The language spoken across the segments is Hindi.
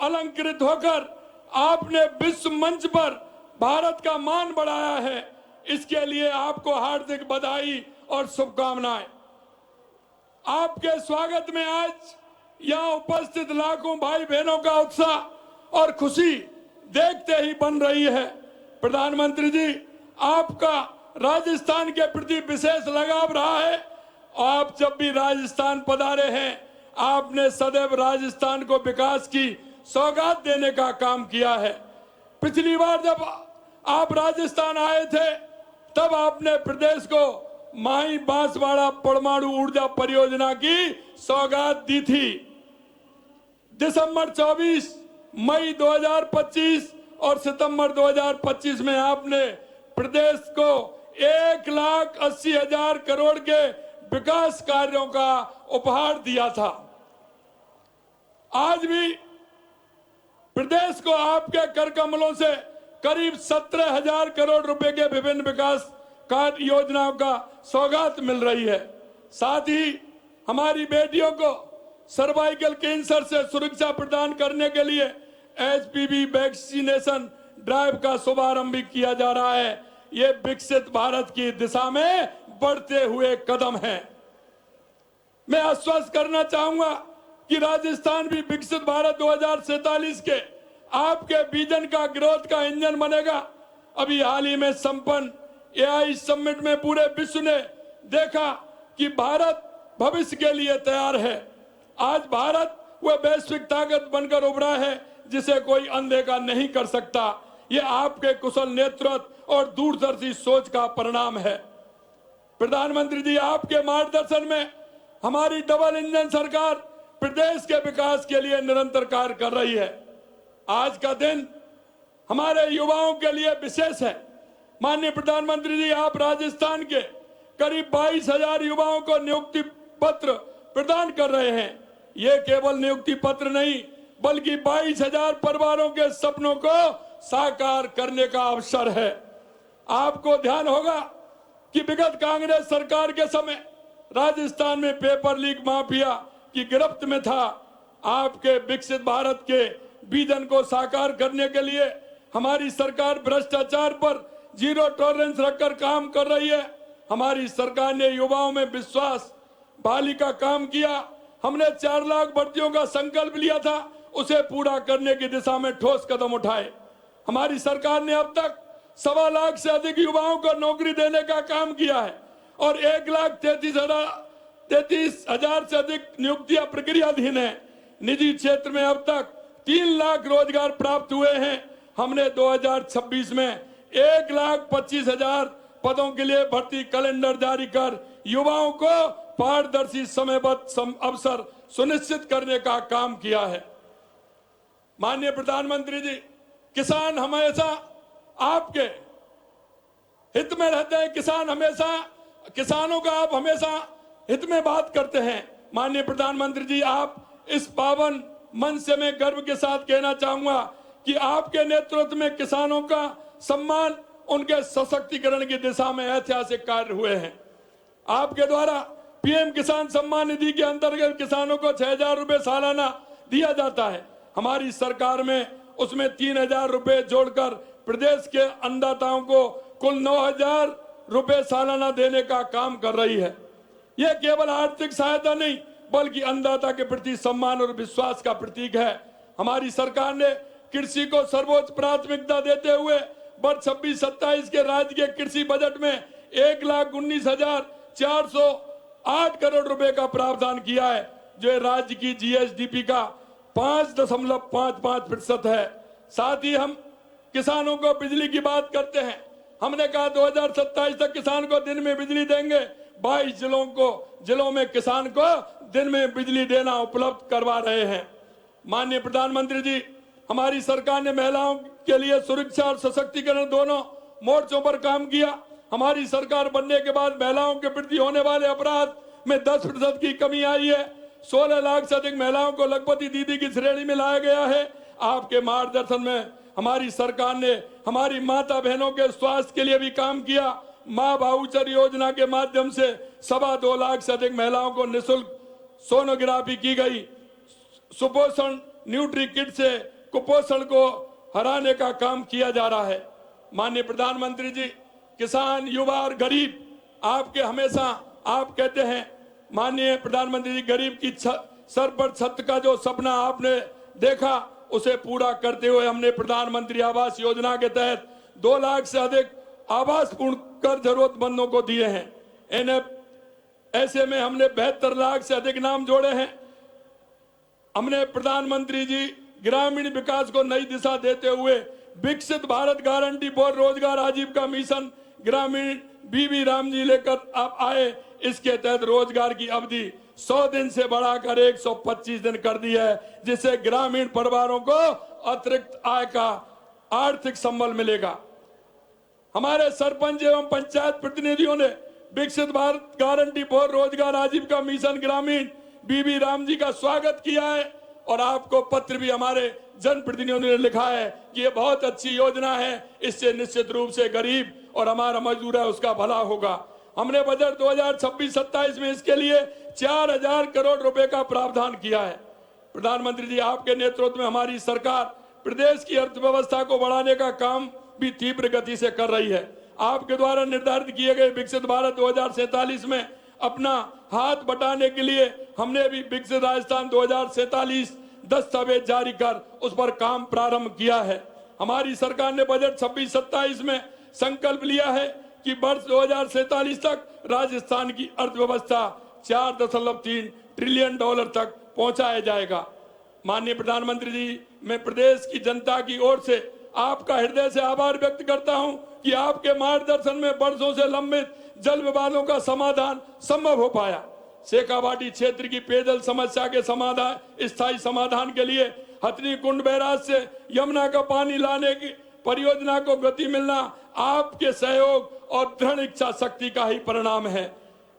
अलंकृत होकर आपने विश्व मंच पर भारत का मान बढ़ाया है। इसके लिए आपको हार्दिक बधाई और शुभकामनाएं। आपके स्वागत में आज यहाँ उपस्थित लाखों भाई बहनों का उत्साह और खुशी देखते ही बन रही है। प्रधानमंत्री जी, आपका राजस्थान के प्रति विशेष लगाव रहा है। आप जब भी राजस्थान पधारे हैं, आपने सदैव राजस्थान को विकास की सौगात देने का काम किया है। पिछली बार जब आप राजस्थान आए थे, तब आपने प्रदेश को माही बांसवाड़ा परमाणु ऊर्जा परियोजना की सौगात दी थी। दिसंबर 24, मई 2025 और सितंबर 2025 में आपने प्रदेश को 1,80,000 करोड़ के विकास कार्यों का उपहार दिया था। आज भी प्रदेश को आपके कर कमलों से करीब 17,000 करोड़ रुपए के विभिन्न विकास कार्य योजनाओं का सौगात मिल रही है। साथ ही हमारी बेटियों को सर्वाइकल कैंसर से सुरक्षा प्रदान करने के लिए HPV वैक्सीनेशन ड्राइव का शुभारंभ भी किया जा रहा है। ये विकसित भारत की दिशा में बढ़ते हुए कदम है। मैं आश्वस्त करना चाहूंगा कि राजस्थान भी विकसित भारत 2047 के आपके विजन का ग्रोथ का इंजन बनेगा। अभी हाल ही में संपन्न AI समिट में पूरे विश्व ने देखा कि भारत भविष्य के लिए तैयार है। आज भारत वह वैश्विक ताकत बनकर उभरा है जिसे कोई अनदेखा नहीं कर सकता। ये आपके कुशल नेतृत्व और दूरदर्शी सोच का परिणाम है। प्रधानमंत्री जी, आपके मार्गदर्शन में हमारी डबल इंजन सरकार प्रदेश के विकास के लिए निरंतर कार्य कर रही है। आज का दिन हमारे युवाओं के लिए विशेष है। माननीय प्रधानमंत्री जी, आप राजस्थान के करीब 22,000 युवाओं को नियुक्ति पत्र प्रदान कर रहे हैं। ये केवल नियुक्ति पत्र नहीं, बल्कि 22,000 परिवारों के सपनों को साकार करने का अवसर है। आपको ध्यान होगा कि विगत कांग्रेस सरकार के समय राजस्थान में पेपर लीक माफिया की गिरफ्त में था। आपके विकसित भारत के विजन को साकार करने के लिए हमारी सरकार भ्रष्टाचार पर जीरो टॉलरेंस रखकर काम कर रही है। हमारी सरकार ने युवाओं में विश्वास बहाली का काम किया। हमने 4 लाख भर्तियों का संकल्प लिया था, उसे पूरा करने की दिशा में ठोस कदम उठाए। हमारी सरकार ने अब तक 1.25 लाख से अधिक युवाओं को नौकरी देने का काम किया है और 1,33,000 से अधिक नियुक्तियां प्रक्रियाधीन है। निजी क्षेत्र में अब तक 3 लाख रोजगार प्राप्त हुए हैं। हमने 2026 में 1,25,000 पदों के लिए भर्ती कैलेंडर जारी कर युवाओं को पारदर्शी समयबद्ध अवसर सुनिश्चित करने का काम किया है। माननीय प्रधानमंत्री जी, किसान हमेशा आपके हित में रहते हैं। किसानों का आप हमेशा हित में बात करते हैं। माननीय प्रधानमंत्री जी, आप इस पावन मंच से मैं गर्व के साथ कहना चाहूंगा कि आपके नेतृत्व में किसानों का सम्मान, उनके सशक्तिकरण की दिशा में ऐतिहासिक कार्य हुए हैं। आपके द्वारा PM किसान सम्मान निधि के अंतर्गत किसानों को 6,000 रुपए सालाना दिया जाता है। हमारी सरकार में उसमें 3,000 रुपए जोड़कर प्रदेश के अन्नदाताओं को कुल 9,000 रुपए सालाना देने का काम कर रही है। यह केवल आर्थिक सहायता नहीं, बल्कि अन्नदाता के प्रति सम्मान और विश्वास का प्रतीक है। हमारी सरकार ने कृषि को सर्वोच्च प्राथमिकता देते हुए वर्ष 26-27 के राज्य के कृषि बजट में 1,19,408 करोड़ रुपए का प्रावधान किया है, जो राज्य की GSDP का 5.55% है। साथ ही हम किसानों को बिजली की बात करते हैं। हमने कहा 2027 तक किसान को दिन में बिजली देंगे। 22 जिलों में किसान को दिन में बिजली देना उपलब्ध करवा रहे हैं। माननीय प्रधानमंत्री जी, हमारी सरकार ने महिलाओं के लिए सुरक्षा और सशक्तिकरण दोनों मोर्चों पर काम किया। हमारी सरकार बनने के बाद महिलाओं के प्रति होने वाले अपराध में 10% की कमी आई है। 16 लाख से अधिक महिलाओं को लखपति दीदी की श्रेणी में लाया गया है। आपके मार्गदर्शन में हमारी सरकार ने हमारी माता बहनों के स्वास्थ्य के लिए भी काम किया। मां भाउचर योजना के माध्यम से 2.25 लाख से अधिक महिलाओं को निःशुल्क सोनोग्राफी की गई। सुपोषण न्यूट्री किट से कुपोषण को हराने का काम किया जा रहा है। माननीय प्रधानमंत्री जी, किसान, युवा और गरीब आपके हमेशा आप कहते हैं, माननीय प्रधानमंत्री जी, गरीब की सर पर छत का जो सपना आपने देखा उसे पूरा करते हुए हमने प्रधानमंत्री आवास योजना के तहत 2 लाख से अधिक आवास पूर्ण कर जरूरतमंदों को दिए हैं। इन्हें ऐसे में हमने 72 लाख से अधिक नाम जोड़े हैं। हमने प्रधानमंत्री जी ग्रामीण विकास को नई दिशा देते हुए विकसित भारत गारंटी फॉर रोजगार आजीविका मिशन ग्रामीण बीबी राम जी लेकर आप आए। इसके तहत रोजगार की अवधि 100 दिन से बढ़ाकर 125 दिन कर दी है, जिससे ग्रामीण परिवारों को अतिरिक्त आय का आर्थिक संबल मिलेगा। हमारे सरपंच एवं पंचायत प्रतिनिधियों ने विकसित भारत गारंटी फॉर रोजगार आजीविका मिशन ग्रामीण बीबी राम जी का स्वागत किया है और आपको पत्र भी हमारे जनप्रतिनिधियों ने लिखा है कि ये बहुत अच्छी योजना है, इससे निश्चित रूप से गरीब और हमारा मजदूर है उसका भला होगा। हमने बजट 2026-27 में इसके लिए 4000 करोड़ रुपए का प्रावधान किया है। प्रधानमंत्री जी, आपके नेतृत्व में हमारी सरकार प्रदेश की अर्थव्यवस्था को बढ़ाने का काम भी तीव्र गति से कर रही है। आपके द्वारा निर्धारित किए गए विकसित भारत 2047 में अपना हाथ बटाने के लिए हमने भी विकसित राजस्थान 2047 दस्तावेज जारी कर उस पर काम प्रारंभ किया है। हमारी सरकार ने बजट 26-27 में संकल्प लिया है कि वर्ष 2047 तक राजस्थान की अर्थव्यवस्था 4.3 ट्रिलियन डॉलर तक पहुंचाया जाएगा। माननीय प्रधानमंत्री जी, मैं प्रदेश की जनता की ओर से आपका हृदय से आभार व्यक्त करता हूं कि आपके मार्गदर्शन में वर्षों से लंबित जल विवादों का समाधान संभव हो पाया। शेखावाटी क्षेत्र की पेयजल समस्या के स्थायी समाधान के लिए हथनी कुंड बैराज से यमुना का पानी लाने की परियोजना को गति मिलना आपके सहयोग और दृढ़ इच्छा शक्ति का ही परिणाम है।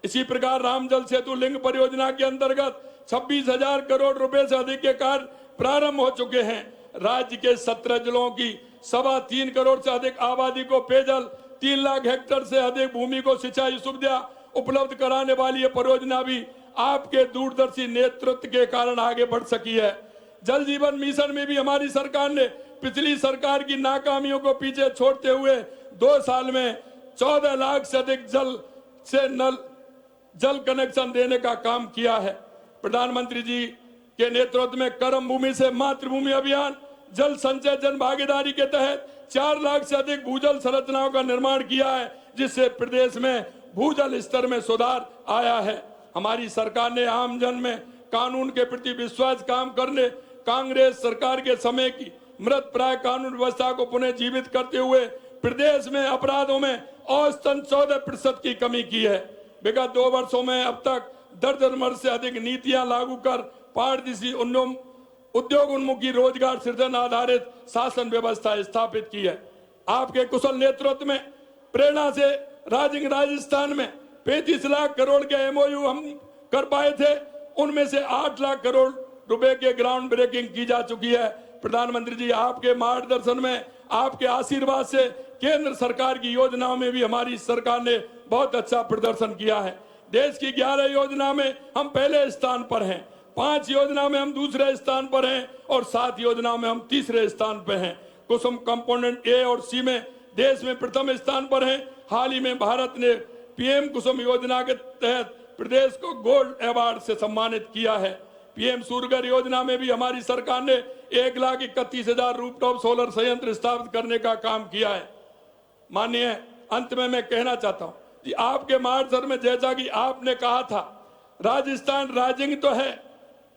इसी प्रकार रामजल सेतु लिंक परियोजना के अंतर्गत 26,000 करोड़ रुपए से अधिक के कार्य प्रारंभ हो चुके हैं। राज्य के 17 जिलों की 3.25 करोड़ से अधिक आबादी को पेयजल, 3 लाख हेक्टेयर से अधिक भूमि को सिंचाई सुविधा उपलब्ध कराने वाली ये परियोजना भी आपके दूरदर्शी नेतृत्व के कारण आगे बढ़ सकी है। जल जीवन मिशन में भी हमारी सरकार ने पिछली सरकार की नाकामियों को पीछे छोड़ते हुए 2 साल में 14 लाख से अधिक जल कनेक्शन देने का काम किया है। प्रधानमंत्री जी के नेतृत्व में कर्म भूमि से मातृभूमि अभियान, जल संचय जन भागीदारी के तहत 4 लाख से अधिक भूजल संरचनाओं का निर्माण किया है, जिससे प्रदेश में भूजल स्तर में सुधार आया है। हमारी सरकार ने आम जन में कानून के प्रति विश्वास काम करने कांग्रेस सरकार के समय की मृत प्राय कानून व्यवस्था को पुनः जीवित करते हुए प्रदेश में अपराधों में औसतन 14% की कमी की है। विगत 2 वर्षों में अब तक दर्जन से अधिक नीतियां लागू कर पारदर्शी उद्योग उन्मुखी रोजगार सृजन आधारित शासन व्यवस्था स्थापित की है। आपके कुशल नेतृत्व में प्रेरणा से राजस्थान में 35 लाख करोड़ के MOU हम कर पाए थे, उनमें से 8 लाख करोड़ रुपए के ग्राउंड ब्रेकिंग की जा चुकी है। प्रधानमंत्री जी, आपके मार्गदर्शन में, आपके आशीर्वाद से केंद्र सरकार की योजनाओं में भी हमारी सरकार ने बहुत अच्छा प्रदर्शन किया है। देश की 11 योजना में हम पहले स्थान पर हैं, 5 योजना में हम दूसरे स्थान पर हैं और 7 योजनाओं में हम तीसरे स्थान पर हैं। कुसुम कंपोनेंट A और C में देश में प्रथम स्थान पर हैं। हाल ही में भारत ने PM कुसुम योजना के तहत प्रदेश को गोल्ड अवार्ड से सम्मानित किया है। PM सूर्यघर योजना में भी हमारी सरकार ने 1,31,000 रूफटॉप सोलर संयंत्र स्थापित करने का काम किया है। माननीय, अंत में मैं कहना चाहता हूं कि आपके मार्गदर्शन में, जैसा कि आपने कहा था, राजस्थान राइजिंग तो है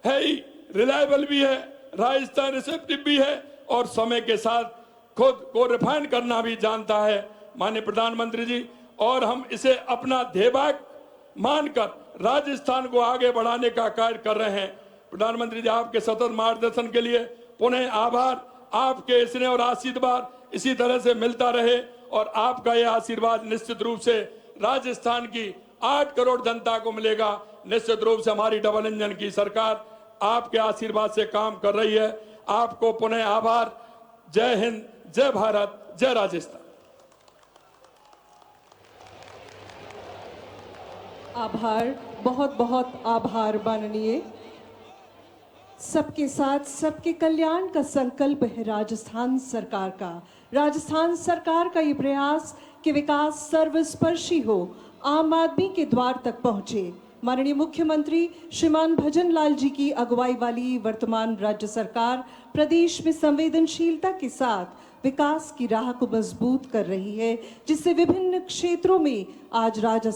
ही, रिलायबल भी है, राजस्थान रिसेप्टिव भी है और समय के साथ खुद को रिफाइन करना भी जानता है। माननीय प्रधानमंत्री जी, और हम इसे अपना ध्येय मानकर राजस्थान को आगे बढ़ाने का कार्य कर रहे हैं। प्रधानमंत्री जी, आपके सतत मार्गदर्शन के लिए पुनः आभार। आपके स्नेह और आशीर्वाद इसी तरह से मिलता रहे और आपका यह आशीर्वाद निश्चित रूप से राजस्थान की 8 करोड़ जनता को मिलेगा। निश्चित रूप से हमारी डबल इंजन की सरकार आपके आशीर्वाद से काम कर रही है। आपको पुनः आभार। जय हिंद, जय भारत, जय राजस्थान। आभार, बहुत बहुत आभार माननीय। सबके साथ सबके कल्याण का संकल्प है राजस्थान सरकार का। राजस्थान सरकार का ये प्रयास कि विकास सर्वस्पर्शी हो, आम आदमी के द्वार तक पहुंचे। माननीय मुख्यमंत्री श्रीमान भजन लाल जी की अगुवाई वाली वर्तमान राज्य सरकार प्रदेश में संवेदनशीलता के साथ विकास की राह को मजबूत कर रही है, जिससे विभिन्न क्षेत्रों में आज राजस्थान